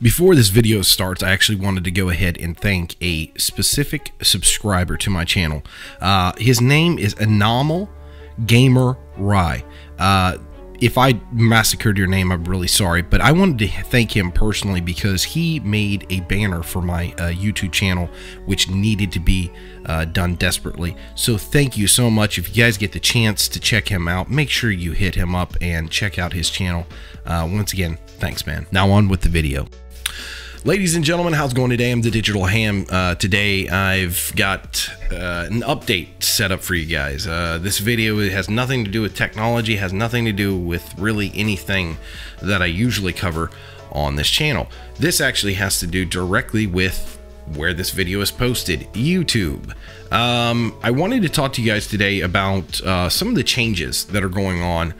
Before this video starts, I actually wanted to go ahead and thank a specific subscriber to my channel. His name is Anomal Gamer Rye. If I massacred your name, I'm really sorry, but I wanted to thank him personally because he made a banner for my YouTube channel, which needed to be done desperately. So thank you so much. If you guys get the chance to check him out, make sure you hit him up and check out his channel. Once again, thanks, man. Now on with the video. Ladies and gentlemen, how's it going today? I'm the Digital Ham. Today I've got an update set up for you guys. This video has nothing to do with technology, has nothing to do with really anything that I usually cover on this channel. This actually has to do directly with where this video is posted, YouTube. I wanted to talk to you guys today about some of the changes that are going on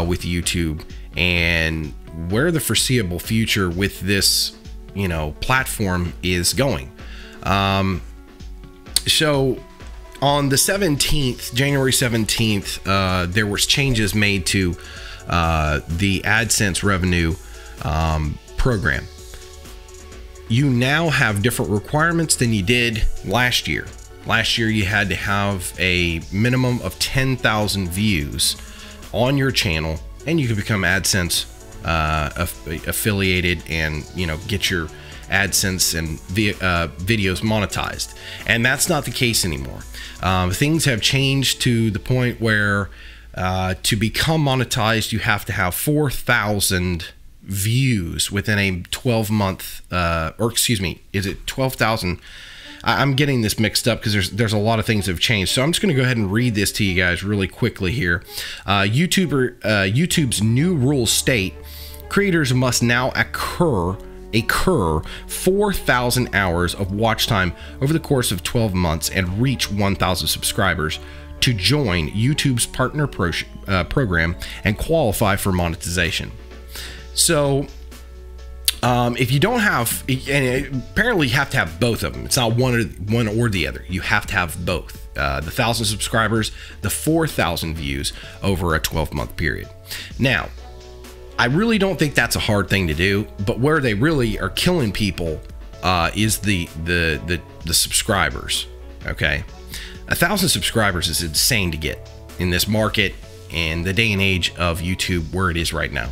with YouTube and where the foreseeable future with this platform is going. So on the 17th, January 17th, there was changes made to the AdSense revenue program. You now have different requirements than you did last year. Last year, you had to have a minimum of 10,000 views on your channel, and you could become AdSense affiliated and get your AdSense and videos monetized. And that's not the case anymore. Things have changed to the point where to become monetized, you have to have 4,000 views within a 12-month or excuse me, is it 12,000? I'm getting this mixed up because there's a lot of things that have changed. So I'm just going to go ahead and read this to you guys really quickly here. YouTube's new rules state creators must now accrue 4,000 hours of watch time over the course of 12 months and reach 1,000 subscribers to join YouTube's partner program and qualify for monetization. So if you don't have, and apparently you have to have both of them. It's not one or the other. You have to have both. The 1,000 subscribers, the 4,000 views over a 12-month period. Now, I really don't think that's a hard thing to do, but where they really are killing people is the subscribers. Okay, 1,000 subscribers is insane to get in this market and the day and age of YouTube where it is right now.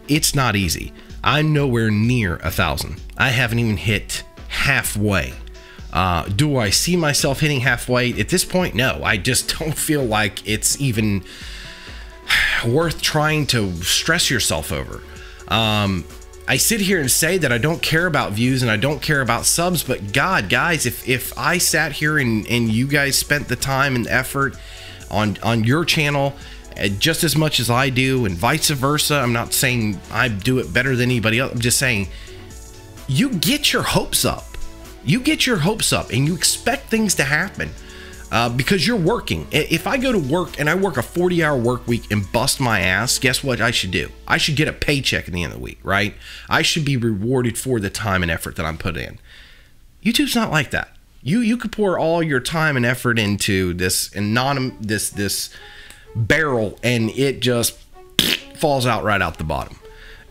It's not easy. I'm nowhere near 1,000. I haven't even hit halfway. Do I see myself hitting halfway at this point? No, I just don't feel like it's even worth trying to stress yourself over. I sit here and say that I don't care about views and I don't care about subs, but God, guys, if I sat here and you guys spent the time and effort on your channel just as much as I do and vice versa, I'm not saying I do it better than anybody else. I'm just saying you get your hopes up. You get your hopes up and you expect things to happen. Because you're working. If I go to work and I work a 40-hour work week and bust my ass, guess what I should do? I should get a paycheck at the end of the week, right? I should be rewarded for the time and effort that I'm put in. YouTube's not like that. You could pour all your time and effort into this barrel and it just falls out right out the bottom.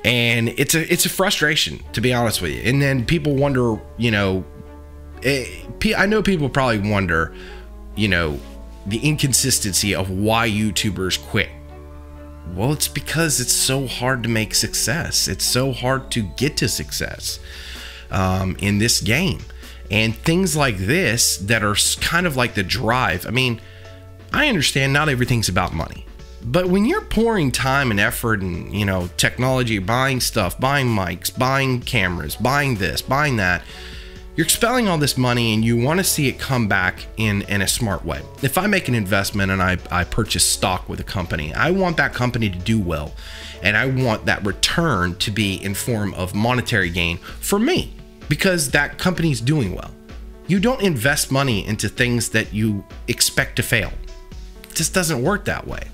And it's a frustration, to be honest with you. And then people wonder, I know people probably wonder, the inconsistency of why YouTubers quit. Well, it's because it's so hard to make success. It's so hard to get to success in this game. And things like this that are kind of like the drive. I mean, I understand not everything's about money. But when you're pouring time and effort and, technology, buying stuff, buying mics, buying cameras, buying this, buying that, you're expelling all this money and you want to see it come back in a smart way. If I make an investment and I purchase stock with a company, I want that company to do well. And I want that return to be in form of monetary gain for me because that company's doing well. You don't invest money into things that you expect to fail. It just doesn't work that way.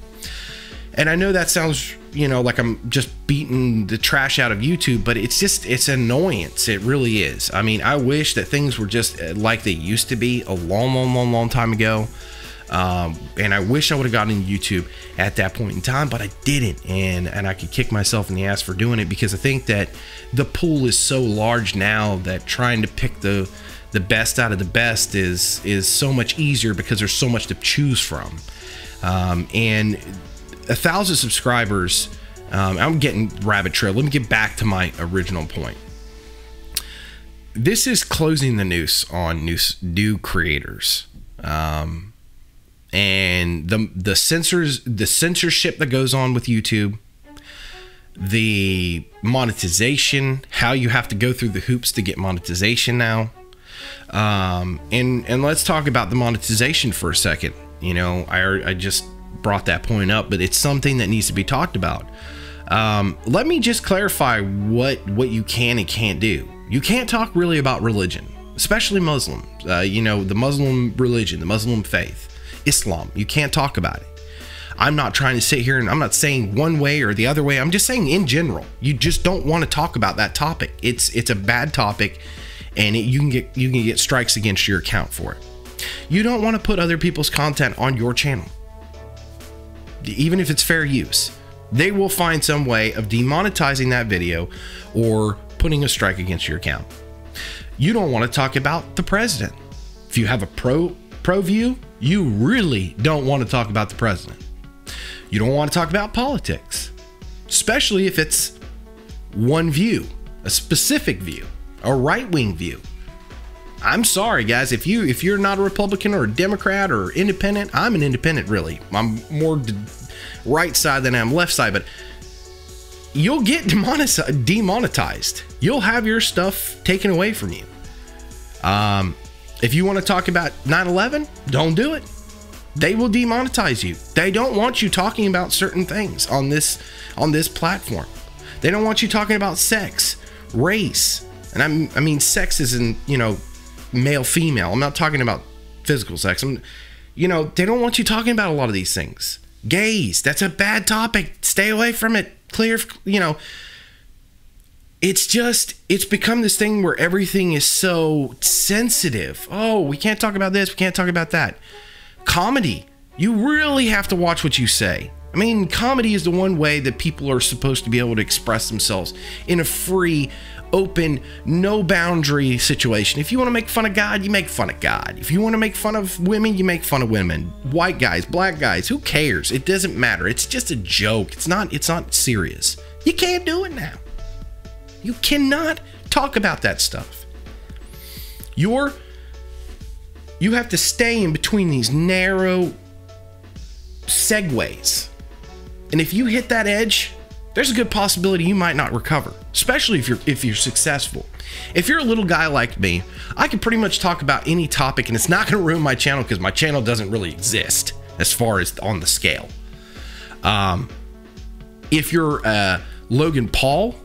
And I know that sounds, like I'm just beating the trash out of YouTube, but it's annoyance. It really is. I mean, I wish that things were just like they used to be a long time ago. And I wish I would have gotten into YouTube at that point in time, but I didn't. And I could kick myself in the ass for doing it, because I think that the pool is so large now that trying to pick the best out of the best is so much easier, because there's so much to choose from. And 1,000 subscribers, I'm getting rabbit trail. Let me get back to my original point. This is closing the noose on new creators. And the censorship that goes on with YouTube, the monetization, how you have to go through the hoops to get monetization now. And let's talk about the monetization for a second. You know, I just brought that point up, but it's something that needs to be talked about. Let me just clarify what you can and can't do. You can't talk really about religion, especially Muslims. You know, the Muslim religion, the Muslim faith, Islam. You can't talk about it. I'm not trying to sit here and I'm not saying one way or the other way. I'm just saying in general, you just don't want to talk about that topic. It's a bad topic, and you can get strikes against your account for it. You don't want to put other people's content on your channel, even if it's fair use. They will find some way of demonetizing that video or putting a strike against your account. You don't want to talk about the president. If you have a pro view, you really don't want to talk about the president. You don't want to talk about politics, especially if it's one view, a specific view, a right-wing view. I'm sorry, guys, if you're not a Republican or a Democrat or independent. I'm an independent, really. I'm more right side than I'm left side, but you'll get demonetized. You'll have your stuff taken away from you. If you want to talk about 9/11, don't do it. They will demonetize you. They don't want you talking about certain things on this platform. They don't want you talking about sex, race, and I mean sex is in, you know, male female. I'm not talking about physical sex. You know, they don't want you talking about a lot of these things. Gays, that's a bad topic. Stay away from it. Clear, you know. It's become this thing where everything is so sensitive. Oh, we can't talk about this, we can't talk about that. Comedy, you really have to watch what you say. I mean, comedy is the one way that people are supposed to be able to express themselves in a free, open, no boundary situation. If you want to make fun of God, you make fun of God. If you want to make fun of women, you make fun of women. White guys, black guys, who cares? It doesn't matter. It's just a joke. It's not serious. You can't do it now. You cannot talk about that stuff. You have to stay in between these narrow segues. And if you hit that edge, there's a good possibility you might not recover, especially if you're successful. If you're a little guy like me, I can pretty much talk about any topic and it's not going to ruin my channel, because my channel doesn't really exist as far as on the scale. If you're Logan Paul,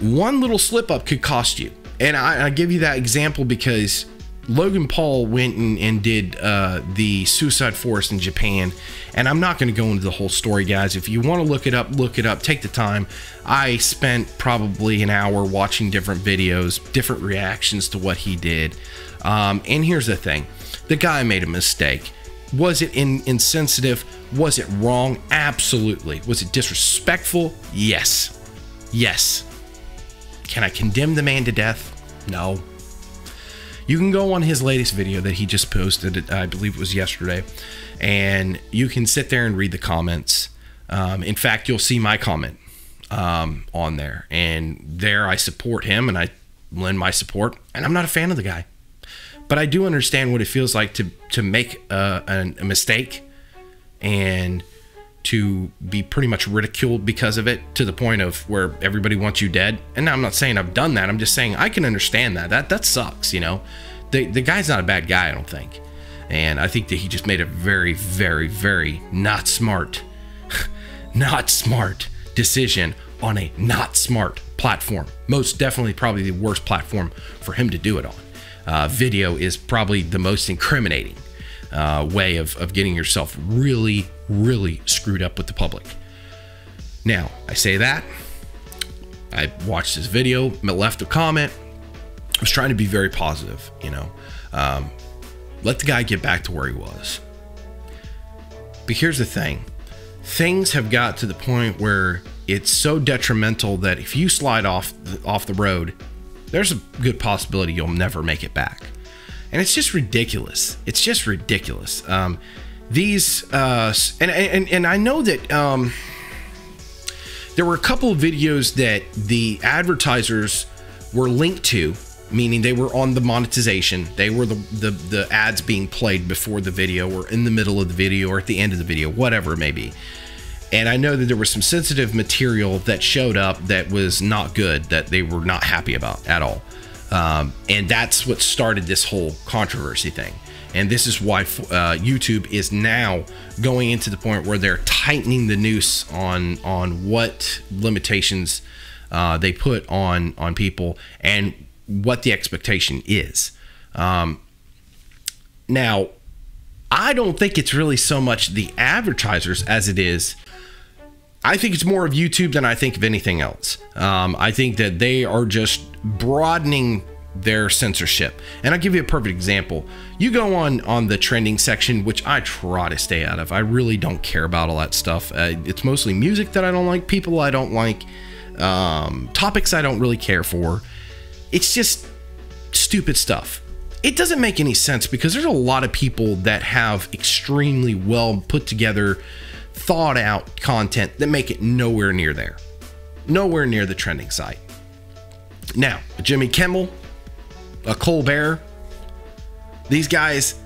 one little slip up could cost you. And I give you that example because Logan Paul went and did the suicide forest in Japan. And I'm not going to go into the whole story, guys. If you want to look it up, take the time. I spent probably an hour watching different videos, different reactions to what he did. And here's the thing. The guy made a mistake. Was it insensitive? Was it wrong? Absolutely. Was it disrespectful? Yes. Yes. Can I condemn the man to death? No. You can go on his latest video that he just posted, I believe it was yesterday, and you can sit there and read the comments. In fact, you'll see my comment on there, and there I support him and I lend my support, and I'm not a fan of the guy. But I do understand what it feels like to make a mistake and to be pretty much ridiculed because of it, to the point of where everybody wants you dead. And I'm not saying I've done that. I'm just saying I can understand that. That sucks, you know. The guy's not a bad guy, I don't think. And I think that he just made a very, very, very not smart decision on a not smart platform. Most definitely probably the worst platform for him to do it on. Video is probably the most incriminating way of getting yourself really, really screwed up with the public. Now, I say that. I watched this video, left a comment. I was trying to be very positive, you know. Let the guy get back to where he was. But here's the thing. Things have got to the point where it's so detrimental that if you slide off the road, there's a good possibility you'll never make it back. And it's just ridiculous. It's just ridiculous. And I know that there were a couple of videos that the advertisers were linked to, meaning they were on the monetization. They were the ads being played before the video or in the middle of the video or at the end of the video, whatever it may be. And I know that there was some sensitive material that showed up that was not good, that they were not happy about at all. And that's what started this whole controversy thing. And this is why YouTube is now going into the point where they're tightening the noose on what limitations they put on people and what the expectation is. Now, I don't think it's really so much the advertisers as it is. I think it's more of YouTube than I think of anything else. I think that they are just broadening their censorship. And I'll give you a perfect example. You go on the trending section, which I try to stay out of. I really don't care about all that stuff. It's mostly music that I don't like, people I don't like, topics I don't really care for. It's just stupid stuff. It doesn't make any sense because there's a lot of people that have extremely well put together, thought out content that make it nowhere near there. Nowhere near the trending site. Now, Jimmy Kimmel, a Colbert, these guys,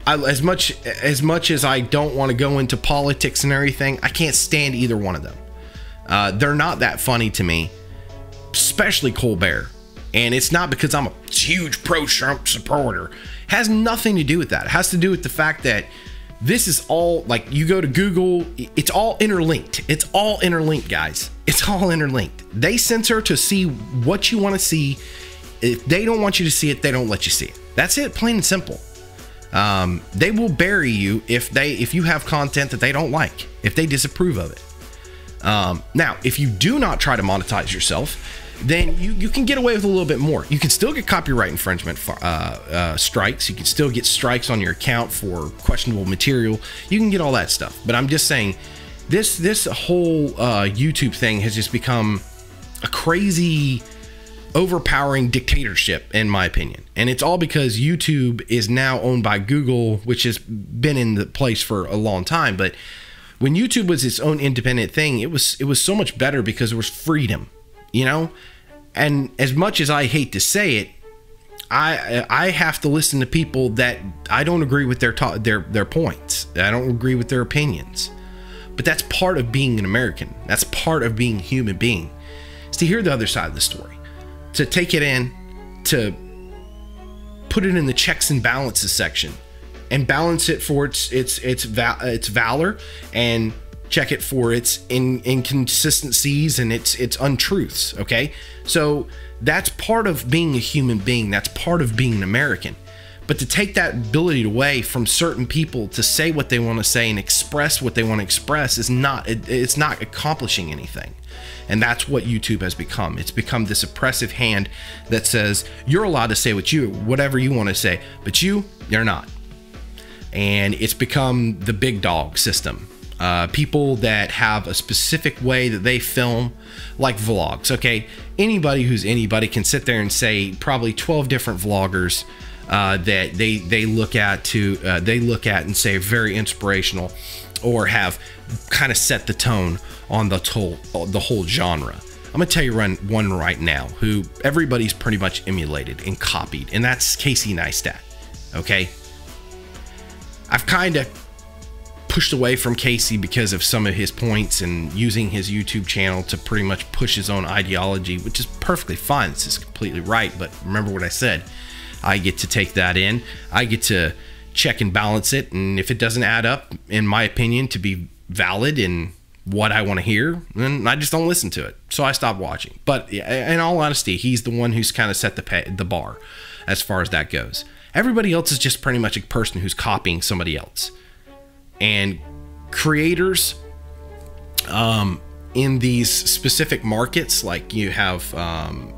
as much as I don't want to go into politics and everything, I can't stand either one of them. They're not that funny to me, especially Colbert. And it's not because I'm a huge pro-Trump supporter. It has nothing to do with that. It has to do with the fact that this is all, like, you go to Google, it's all interlinked. It's all interlinked, guys. It's all interlinked. They censor to see what you want to see. If they don't want you to see it, they don't let you see it. That's it, plain and simple. They will bury you if you have content that they don't like, if they disapprove of it. Now, if you do not try to monetize yourself, then you can get away with a little bit more. You can still get copyright infringement strikes. You can still get strikes on your account for questionable material. You can get all that stuff. But I'm just saying, this whole YouTube thing has just become a crazy, overpowering dictatorship, in my opinion. And it's all because YouTube is now owned by Google, which has been in the place for a long time. But when YouTube was its own independent thing, it was so much better because there was freedom, you know? And as much as I hate to say it, I have to listen to people that I don't agree with their points. I don't agree with their opinions. But that's part of being an American. That's part of being a human being. It's to hear the other side of the story, to take it in, to put it in the checks and balances section, and balance it for its valor, and check it for its inconsistencies and its untruths. Okay, so that's part of being a human being. That's part of being an American. But to take that ability away from certain people to say what they want to say and express what they want to express is not, it's not accomplishing anything. And that's what YouTube has become. It's become this oppressive hand that says you're allowed to say whatever you want to say, but you're not. And it's become the big dog system. People that have a specific way that they film, like vlogs. Okay, anybody who's anybody can sit there and say probably 12 different vloggers that they look at and say very inspirational, or have kind of set the tone on the whole genre. I'm gonna tell you one right now who everybody's pretty much emulated and copied, and that's Casey Neistat. Okay, I've kind of pushed away from Casey because of some of his points and using his YouTube channel to pretty much push his own ideology, which is perfectly fine. This is completely right. But remember what I said. I get to take that in. I get to check and balance it. And if it doesn't add up, in my opinion, to be valid in what I want to hear, then I just don't listen to it. So I stop watching. But in all honesty, he's the one who's kind of set the bar as far as that goes. Everybody else is just pretty much a person who's copying somebody else. And creators in these specific markets, like you have,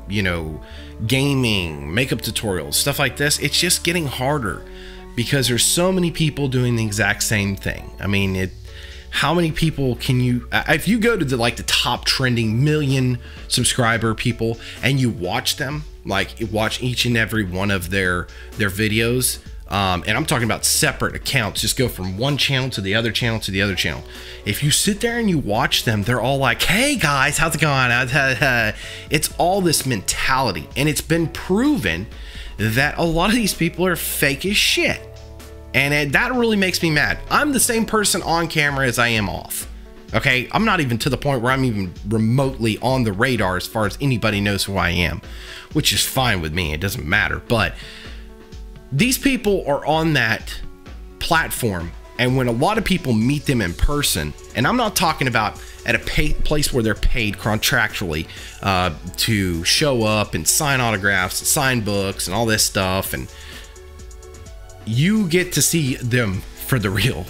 you know, gaming, makeup tutorials, stuff like this, it's just getting harder because there's so many people doing the exact same thing. I mean, how many people can you, if you go to the top trending million subscriber people and you watch them, watch each and every one of their videos, and I'm talking about separate accounts, just go from one channel to the other channel to the other channel. If you sit there and you watch them, they're all like, hey guys, how's it going? It's all this mentality, and it's been proven that a lot of these people are fake as shit. And that really makes me mad. I'm the same person on camera as I am off. Okay, I'm not even to the point where I'm even remotely on the radar as far as anybody knows who I am, which is fine with me. It doesn't matter. But these people are on that platform, and when a lot of people meet them in person, and I'm not talking about at a place where they're paid contractually to show up and sign autographs and sign books and all this stuff, and you get to see them for the real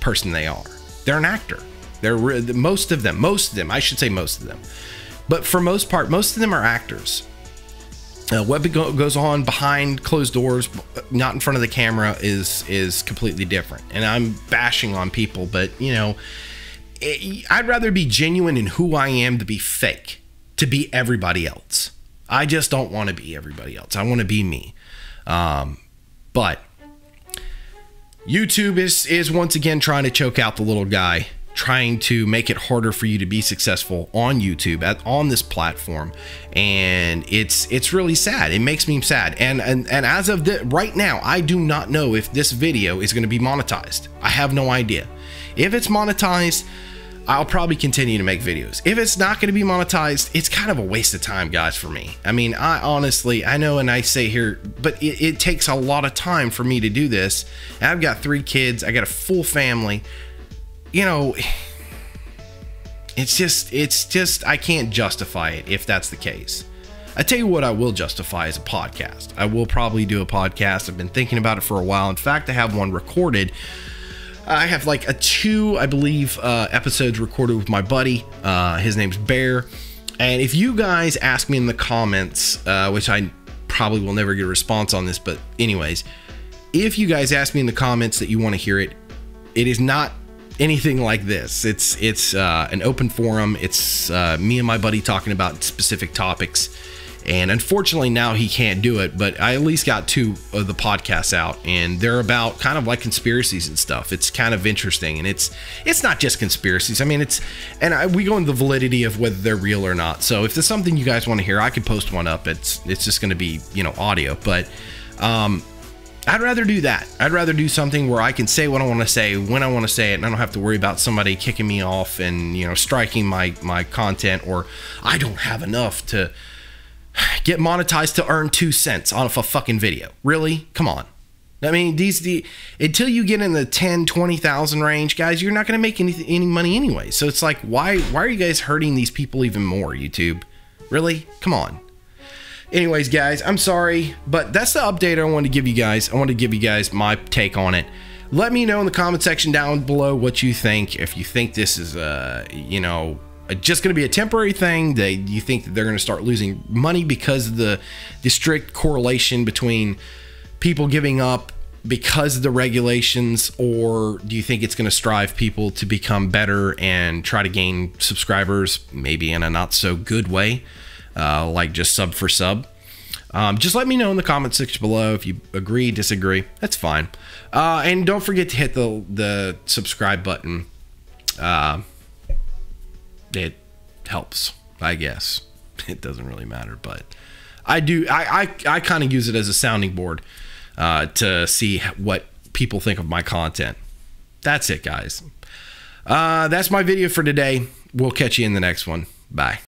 person they are. They're an actor. Most of them, I should say most of them. But for most part, most of them are actors. What goes on behind closed doors, not in front of the camera, is completely different. And I'm bashing on people, but you know, I'd rather be genuine in who I am to be fake, to be everybody else. I just don't want to be everybody else. I want to be me. But YouTube is once again trying to choke out the little guy, trying to make it harder for you to be successful on YouTube on this platform, and it's really sad. It makes me sad. And as of right now, I do not know if this video is going to be monetized. I have no idea. If it's monetized, I'll probably continue to make videos. If it's not going to be monetized, it's kind of a waste of time, guys, for me. I mean, I know, and I say here, but it takes a lot of time for me to do this. And I've got 3 kids. I got a full family. You know, it's just, I can't justify it if that's the case. I tell you what I will justify is a podcast. I will probably do a podcast. I've been thinking about it for a while. In fact, I have one recorded. I have like 2, I believe, episodes recorded with my buddy. His name's Bear. And if you guys ask me in the comments, which I probably will never get a response on this, but anyways, if you guys ask me in the comments that you want to hear it, it is not anything like this. It's an open forum. It's me and my buddy talking about specific topics. And unfortunately now he can't do it, but I at least got 2 of the podcasts out, and they're about kind of like conspiracies and stuff. It's kind of interesting, and it's not just conspiracies. I mean, we go into the validity of whether they're real or not. So if there's something you guys want to hear, I could post one up. It's just going to be, you know, audio, but I'd rather do that. I'd rather do something where I can say what I want to say when I want to say it, and I don't have to worry about somebody kicking me off and, you know, striking my content, or I don't have enough to get monetized to earn 2 cents off a fucking video. Really? Come on. I mean, until you get in the 10, 20,000 range, guys, you're not going to make any money anyway. So it's like, why are you guys hurting these people even more, YouTube? Really? Come on. Anyways, guys, I'm sorry, but that's the update I wanted to give you guys. I wanted to give you guys my take on it. Let me know in the comment section down below what you think. If you think this is, you know, just going to be a temporary thing, that you think that they're going to start losing money because of the strict correlation between people giving up because of the regulations, or do you think it's going to strive people to become better and try to gain subscribers, maybe in a not so good way, like just sub for sub? Just let me know in the comment section below if you agree, disagree. That's fine. And don't forget to hit the subscribe button. It helps, I guess. It doesn't really matter, but I do. I kind of use it as a sounding board to see what people think of my content. That's it, guys. That's my video for today. We'll catch you in the next one. Bye.